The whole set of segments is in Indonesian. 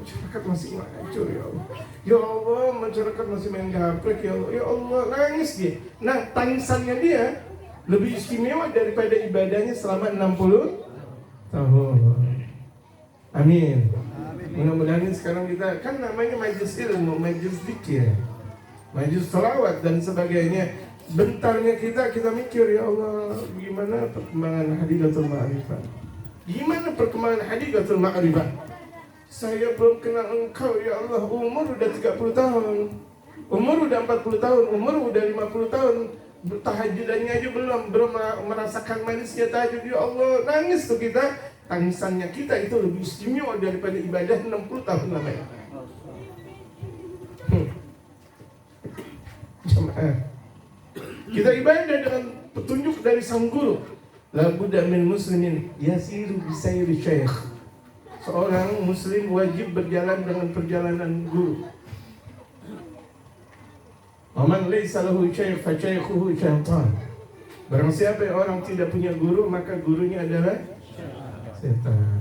masyarakat masih ngacur ya Allah. Ya Allah, masyarakat masih main gaplek ya Allah. Ya Allah, nangis dia. Nah, tangisannya dia lebih istimewa daripada ibadahnya selama 60 tahun. Amin. Mudah-mudahan sekarang kita kan namanya majelis ilmu, majelis zikir, majelis salawat dan sebagainya. Bentarnya kita mikir, ya Allah, gimana perkembangan Hadikatul Ma'rifah? Gimana perkembangan Hadikatul Ma'rifah? Saya belum kenal engkau ya Allah. Umur udah 30 tahun, umur udah 40 tahun, umur udah 50 tahun. Tahajudannya aja belum merasakan manisnya tahajud. Ya Allah, nangis tuh kita. Tangisannya kita itu lebih istimewa daripada ibadah 60 tahun namanya. Jemaah, kita ibadah dengan petunjuk dari sang guru. La budda min muslimin yasiru bisayri syekh. Seorang muslim wajib berjalan dengan perjalanan guru. Wa man laysa lahu syekh fa syaykhuhu syaitan. Barang siapa yang orang tidak punya guru, maka gurunya adalah setan.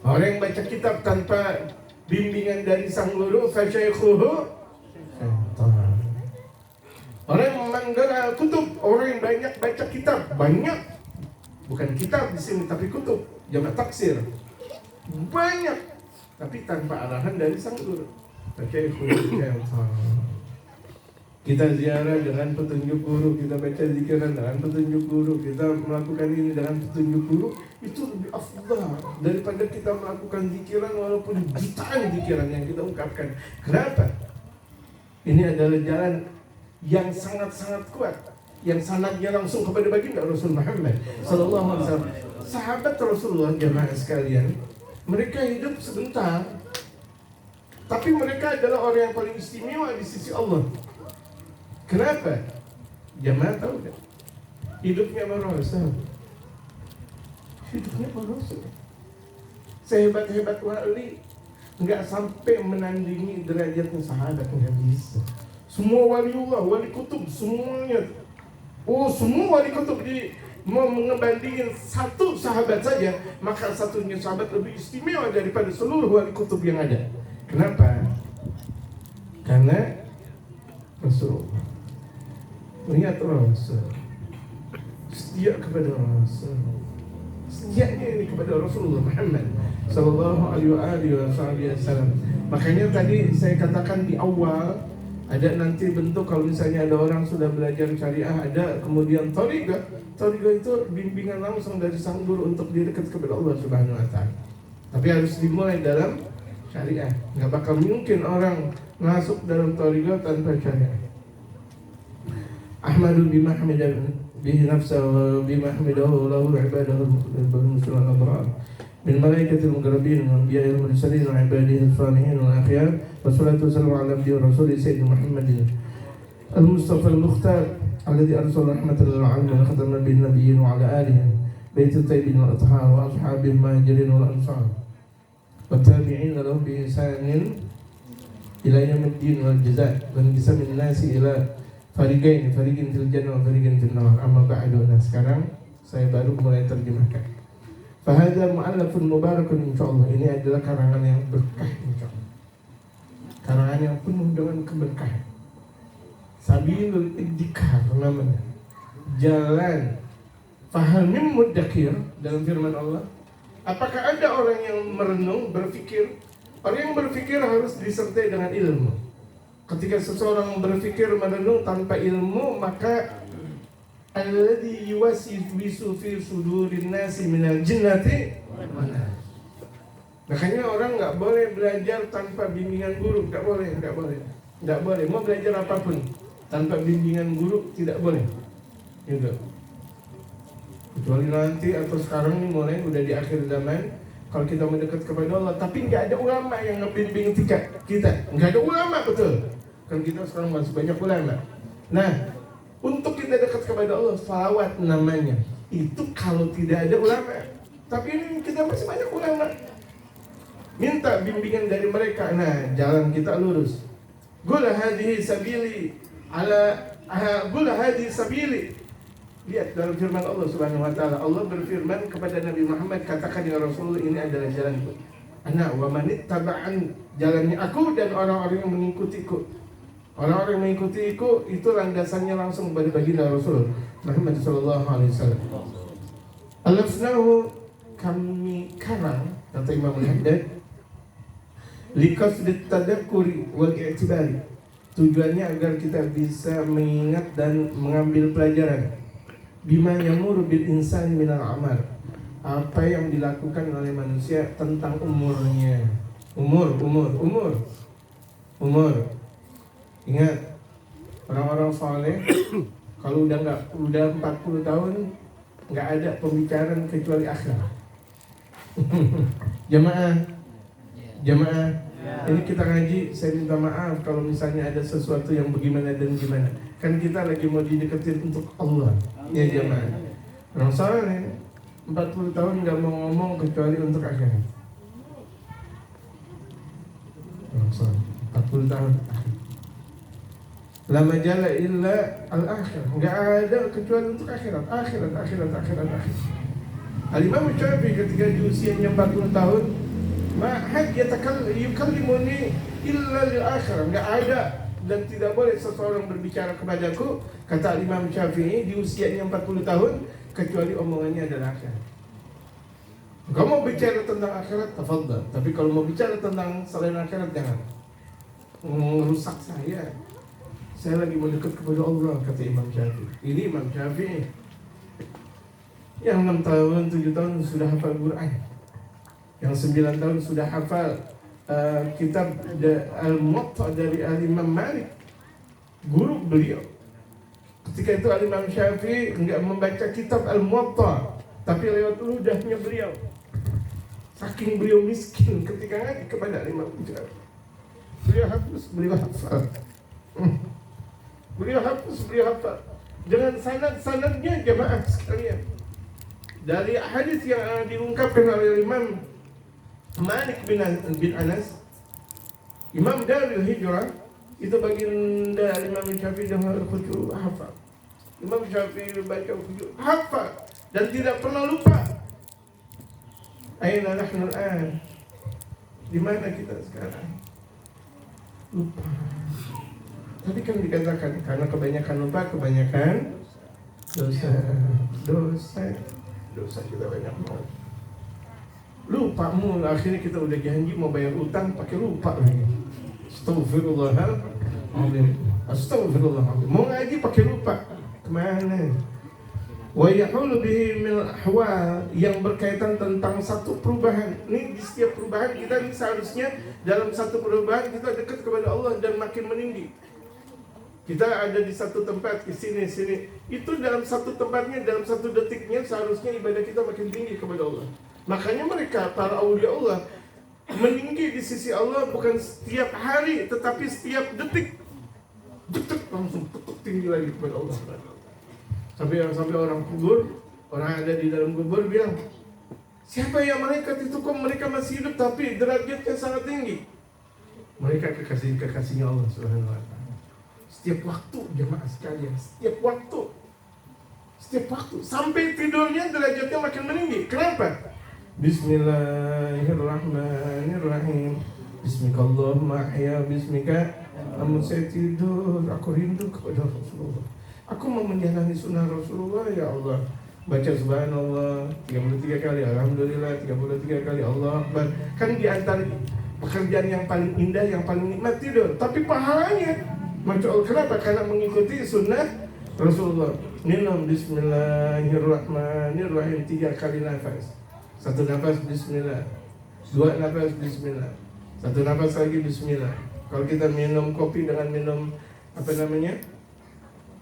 Orang yang baca kitab tanpa bimbingan dari sang guru, fa syaykhuhu syaitan. Orang yang menggara kutub, orang yang banyak baca kitab, banyak, bukan kitab di sini tapi kutub, jamak taksir, banyak, tapi tanpa arahan dari sang guru. Kita ziarah dengan petunjuk guru, kita baca zikiran dengan petunjuk guru, kita melakukan ini dengan petunjuk guru, itu lebih afdal daripada kita melakukan zikiran walaupun jutaan zikiran yang kita ungkapkan. Kenapa? Ini adalah jalan yang sangat-sangat kuat, yang sanadnya langsung kepada baginda Rasul Muhammad sallallahu alaihi wasallam. Sahabat Rasulullah, jemaah sekalian, mereka hidup sebentar, tapi mereka adalah orang yang paling istimewa di sisi Allah. Kenapa? Jemaah tahu tak? Hidupnya Rasul. Hidupnya Rasul. Sehebat-hebat wali enggak sampai menandingi derajatnya sahabat, enggak bisa. Semua waliullah, wali kutub, semuanya. Oh, semua wali kutub mau ngebandingin satu sahabat saja, maka satunya sahabat lebih istimewa daripada seluruh wali kutub yang ada. Kenapa? Karena Rasulullah. Lihat Rasul, setia kepada Rasul, setianya ini kepada Rasulullah Muhammad sallallahu alaihi wasallam. Makanya tadi saya katakan di awal, ada nanti bentuk kalau misalnya ada orang sudah belajar syariah, ada kemudian thariqah. Thariqah itu bimbingan langsung dari sang guru untuk dekat kepada Allah Subhanahu wa taala. Tapi harus dimulai dalam syariah. Enggak bakal mungkin orang masuk dalam thariqah tanpa syariah. Ahmadu bima hamidan bihi nafsahu wa bima hamidahu lahu ibadahu al-muslimin al-abrar min malaikatil muqarrabin wa anbiya'il mursalin wa ibadihi as-salihin wal akhyar. Wassalatu wassalamu ala nabiyyi rasuli sayyidina Muhammadin al-Mustafa al-Mukhtar alladhi arsala rahmatan lil alamin wa khatama bin nabiyyin wa ala alihi baitul tayyibin wal athhar wa ashabil muhajirin wal ansar wa tabi'in lahum bi ihsanin ila yaumiddin wal jazaa wa inqisamin nasi ila fariqin fil jannah wa fariqin fil nar. Amma ba'du. Nah, sekarang saya baru mulai terjemahkan. Fahadha mu'allafun mubarakun insyaallah. Ini adalah karangan yang berkah insyaallah. Karangan yang penuh dengan keberkahan. Sabilul iddikar namanya. Jalan fahamim muddakir dalam firman Allah. Apakah ada orang yang merenung, berfikir? Orang yang berfikir harus disertai dengan ilmu. Ketika seseorang berfikir merenung tanpa ilmu, maka alladzi yuwaswisu fi sudurin nasi minal jinnati wan nas. Makanya orang enggak boleh belajar tanpa bimbingan guru, enggak boleh. Enggak boleh mau belajar apapun tanpa bimbingan guru, tidak boleh. Gitu. Kecuali nanti atau sekarang nih mulai udah di akhir zaman, kalau kita mendekat kepada Allah, tapi nggak ada ulama yang ngebimbing kita, nggak ada ulama, betul. Kan kita sekarang masih banyak ulama. Nah, untuk kita dekat kepada Allah, salawat namanya. Itu kalau tidak ada ulama. Tapi ini kita masih banyak ulama. Minta bimbingan dari mereka. Nah, jalan kita lurus. Qul hadhihi sabili qul hadhihi sabili. Lihat dalam firman Allah Subhanahu wa taala. Allah berfirman kepada Nabi Muhammad, katakan ya Rasulullah, ini adalah jalanku. Ana wa manittaba'an, jalannya aku dan orang-orang yang mengikutiku. Orang-orang yang mengikutiku itu landasannya langsung pada baginda Rasul Muhammad sallallahu alaihi wasallam. Alafnahu, kami karang, kata Imam Al-Haddad, liqasdit tadakkuri wal i'tibari, tujuannya agar kita bisa mengingat dan mengambil pelajaran bima yamuru bil insani minal amal, apa yang dilakukan oleh manusia tentang umurnya. Umur. Ingat, orang-orang saleh kalau udah 40 tahun nggak ada pembicaraan kecuali akhirat. Jamaah. Ini kita ngaji, saya minta maaf kalau misalnya ada sesuatu yang bagaimana dan gimana. Kan kita lagi mau dideketin untuk Allah. Ya jamaah. Orang saleh 40 tahun nggak mau ngomong kecuali untuk akhirat. Orang saleh 40 tahun. La majala illa al-akhirah, enggak ada kecuali untuk akhirat. Al-Imam Syafi'i ketika di usianya 40 tahun, ma had yukallimuni illa lil akhirah, enggak ada dan tidak boleh seseorang berbicara kepadaku, kata Imam Syafi'i, di usianya 40 tahun kecuali omongannya adalah akhirat. Kalau mau bicara tentang akhirat, tafadhal. Tapi kalau mau bicara tentang selain akhirat, jangan. Merusak saya. Saya lagi mau dekat kepada Allah, kata Imam Syafi'i. Ini Imam Syafi'i yang 6 tahun, 7 tahun sudah hafal Quran, yang 9 tahun sudah hafal kitab Al-Muwatta dari Al-Imam Malik, guru beliau. Ketika itu Al-Imam Syafi'i enggak membaca kitab Al-Muwatta, tapi lewat ludahnya beliau. Saking beliau miskin ketika ngaji kepada Al-Imam Syafi'i, beliau hafal. Beliau hafal dengan sanad-sanadnya jemaah sekalian. Dari hadis yang diungkapkan oleh Imam Malik bin Anas, Imam Darul Hijrah, itu baginda Imam Syafi'i dengan khusyuk hafal. Imam Syafi'i baca khusyuk hafal dan tidak pernah lupa. Aina nahnu al-an? Di mana kita sekarang? Lupa. Tadi kan dikatakan karena kebanyakan lupa, kebanyakan dosa kita banyak banget. Lupa mulu, akhirnya kita udah janji mau bayar utang pakai lupa lagi. Astagfirullahaladzim. Mau ngaji pakai lupa. Kemana? Wa yahulu bihi min ahwal, yang berkaitan tentang satu perubahan. Ini di setiap perubahan kita ini seharusnya dalam satu perubahan kita dekat kepada Allah dan makin meninggi. Kita ada di satu tempat, di sini. Itu dalam satu tempatnya, dalam satu detiknya seharusnya ibadah kita makin tinggi kepada Allah. Makanya mereka, para awliya Allah, meninggi di sisi Allah bukan setiap hari, tetapi setiap detik. Detik langsung tinggi lagi kepada Allah. Sampai orang kubur, orang ada di dalam kubur bilang, siapa yang malaikat itu, kok mereka masih hidup tapi derajatnya sangat tinggi? Mereka kekasihnya Allah Subhanahu wa ta'ala. Setiap waktu jemaah sekalian, setiap waktu sampai tidurnya derajatnya makin meninggi. Kenapa? Bismillahirrahmanirrahim. Bismikallahumma ahya bismika. Namun saya tidur, aku rindu kepada Rasulullah. Aku mau menjalani sunnah Rasulullah, ya Allah. Baca subhanallah 33 kali, alhamdulillah 33 kali, Allah Akbar. Kan di antara pekerjaan yang paling indah, yang paling nikmat tidur. Tapi pahalanya Masya Allah, kenapa? Karena mengikuti sunnah Rasulullah. Minum bismillahirrahmanirrahim 3 kali nafas. 1 nafas bismillah, 2 nafas bismillah, 1 nafas lagi bismillah. Kalau kita minum kopi dengan minum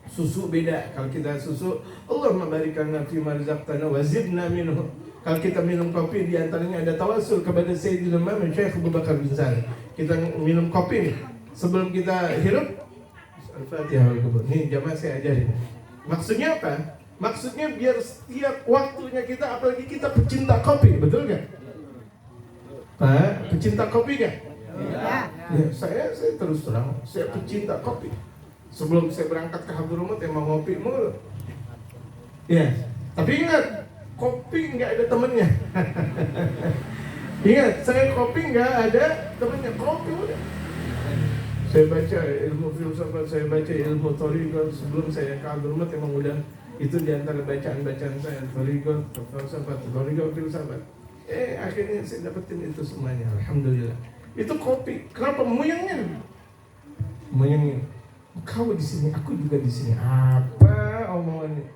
susu beda. Kalau kita susu, Allahumma barikanna fi ma razaqtana wa zidna minhu. Kalau kita minum kopi, di antaranya ada tawassul kepada Sayyidina Imam Syekh Abu Bakar bin Sa'id. Kita minum kopi nih, sebelum kita hirup Al-Fatihah wal-Qubur. Nih jamaah saya ajarin. Maksudnya apa? Maksudnya biar setiap waktunya kita, apalagi kita pecinta kopi, betul gak? Pak, pecinta kopi gak? Ya. Saya terus terang, saya pecinta kopi. Sebelum saya berangkat ke Hadramut emang ngopi mulu. Ya, tapi ingat, kopi nggak ada temennya. Ingat, saya kopi nggak ada temannya, kopi udah. Saya baca ilmu filsafat, saya baca ilmu thariqah sebelum saya ke Abdul emang udah itu diantara bacaan-bacaan saya, thariqah, filsafat, thariqah, filsafat. Akhirnya saya dapetin itu semuanya, alhamdulillah. Itu kopi, kenapa muyangnya? Muyangnya, kau di sini, aku juga di sini. Apa omongannya?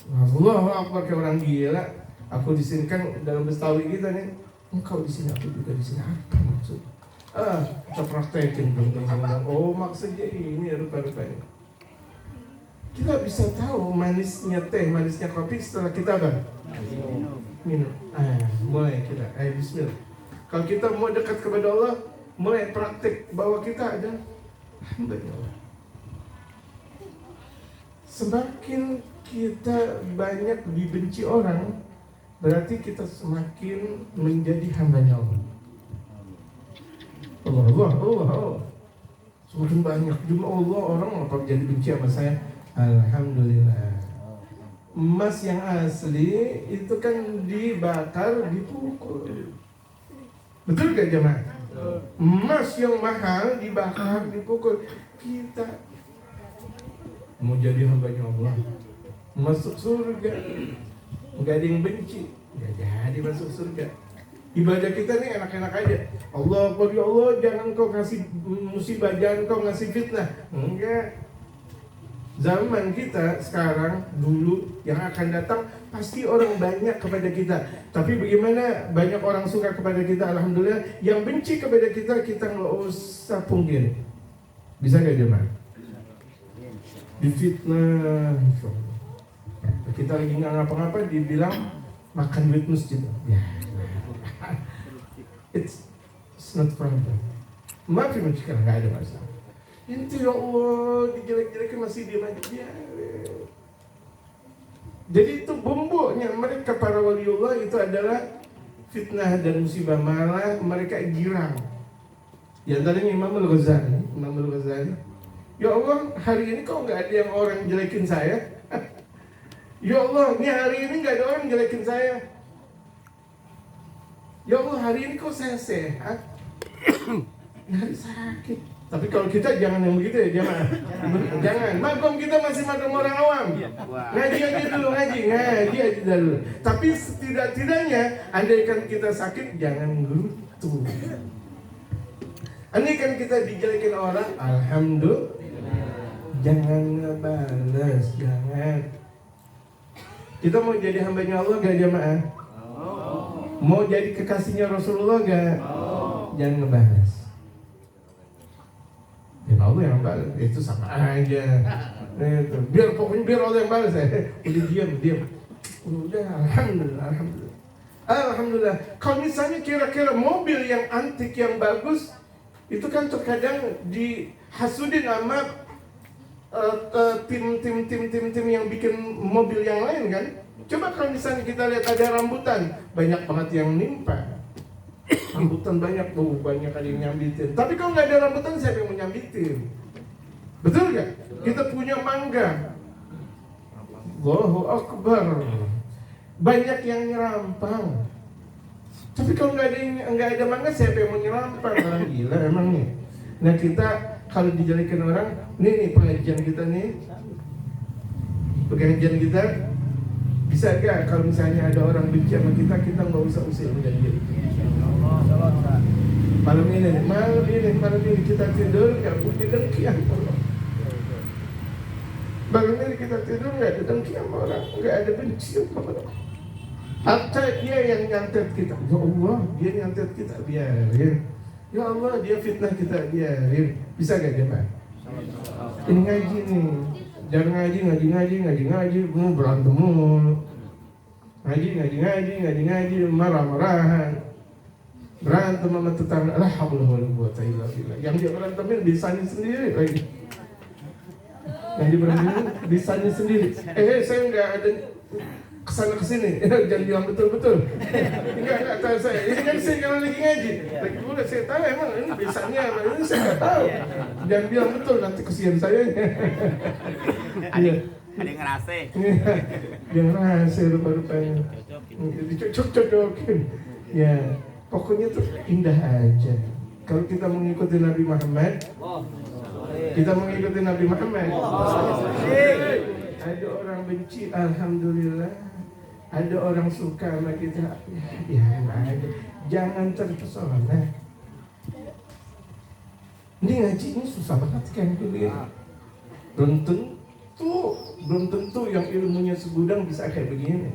Allahu Akbar, kayak orang gila. Aku di sini kan dalam Bestawi kita nih. Engkau di sini, aku juga di sini. Apa maksud? Kita praktekin dong. Oh, maksudnya ini rupa-rupanya. Kita bisa tahu manisnya teh, manisnya kopi setelah kita apa? Minum. Mulai kita. Bismillah. Kalau kita mau dekat kepada Allah, mulai praktek bahwa kita ada hamba Allah. Semakin kita banyak dibenci orang, berarti kita semakin menjadi hambanya Allah. Allah. Semakin banyak jumlah Allah orang apa jadi benci sama saya. Alhamdulillah. Emas yang asli itu kan dibakar, dipukul. Betul gak jemaah? Emas yang mahal dibakar, dipukul. Kita mau jadi hambanya Allah, masuk surga. Nggak ada yang benci, nggak jadi masuk surga. Ibadah kita nih enak-enak aja. Allah, ya Allah, jangan kau kasih musibah, jangan kau ngasih fitnah. Enggak. Zaman kita sekarang, dulu, yang akan datang pasti orang banyak kepada kita. Tapi bagaimana banyak orang suka kepada kita, alhamdulillah. Yang benci kepada kita, kita nggak usah pungkiri. Bisa nggak jemaah? Difitnah, insyaallah. Kita lagi nggak ngapa-ngapa, dibilang makan duit masjid. Ya, it's not problem. Maaf ya sekarang nggak ada masalah. Inti ya Allah, dijelek-jelekin masih diam aja. Ya. Jadi itu bumbunya mereka para waliullah itu adalah fitnah dan musibah, malah mereka girang. Di antaranya Imam Al-Ghazali. Ya Allah, hari ini kok nggak ada yang orang jelekin saya? Ya Allah, ini hari ini nggak ada orang jelekin saya. Ya Allah, hari ini kok saya sehat? Nggak sakit. Tapi kalau kita jangan yang begitu ya, jangan. Makom kita masih makom orang awam. Ngaji aja dulu. Tapi setidak-tidaknya, andaikan kita sakit, jangan gerutu. Andaikan kita dijelekin orang, alhamdulillah, jangan ngebalas, jangan. Kita mau jadi hambanya Allah gak jamaah? Mau jadi kekasihnya Rasulullah gak? Jangan ngebalas. Ya Allah yang balas, itu sama aja. Pokoknya biar Allah yang balas. Udah diam. Udah, alhamdulillah. Kalau misalnya kira-kira mobil yang antik yang bagus, itu kan terkadang dihasudin sama tim yang bikin mobil yang lain kan. Coba kalau misalnya kita lihat ada rambutan, banyak banget yang nimpa. Rambutan banyak ada yang nyambitin. Tapi kalau nggak ada rambutan, siapa yang mau nyambitin? Betul nggak? Kita punya mangga, Allahu Akbar, banyak yang nyerampang. Tapi kalau nggak ada mangga, siapa yang mau nyerampang? Orang gila emangnya. Nah kita kalau dijadikan orang, nih pengajian kita bisa gak kalau misalnya ada orang benci sama kita nggak usah usir dia. Malam ini kita tidur nggak punya dengki sama orang. Malam ini kita tidur nggak ada dengki sama orang, nggak ada benci sama orang. Hatta dia yang nyantet kita, ya Allah, dia nyantet kita, biarin. Ya Allah, dia fitnah kita, biarin. Bisa gak dia Pak? Ini ngaji nih, jangan ngaji, berantem mulu. Ngaji, marah-marahan. Berantem sama tetangga, la haula wala quwwata illa billah. Yang dia berantemin bisanya sendiri lagi. Yang dia berantemin bisanya sendiri. Saya enggak ada kesana kesini. Jangan bilang betul. Enggak tahu saya. Ini kan saya kalau lagi ngaji. Lagi udah saya tahu emang ini bisanya apa ini saya enggak tahu. Jangan bilang betul, nanti kesian saya. Ada yang ngerasa. Dia ngerasa rupa-rupanya. Dicocok-cocokin. Ya. Pokoknya tuh indah aja. Kalau kita mengikuti Nabi Muhammad, kita mengikuti Nabi Muhammad. Ada orang benci, alhamdulillah. Ada orang suka sama kita, ya aja. Jangan terpesona. Ini ngaji ini susah banget kan begini. Belum tentu yang ilmunya segudang bisa kayak begini.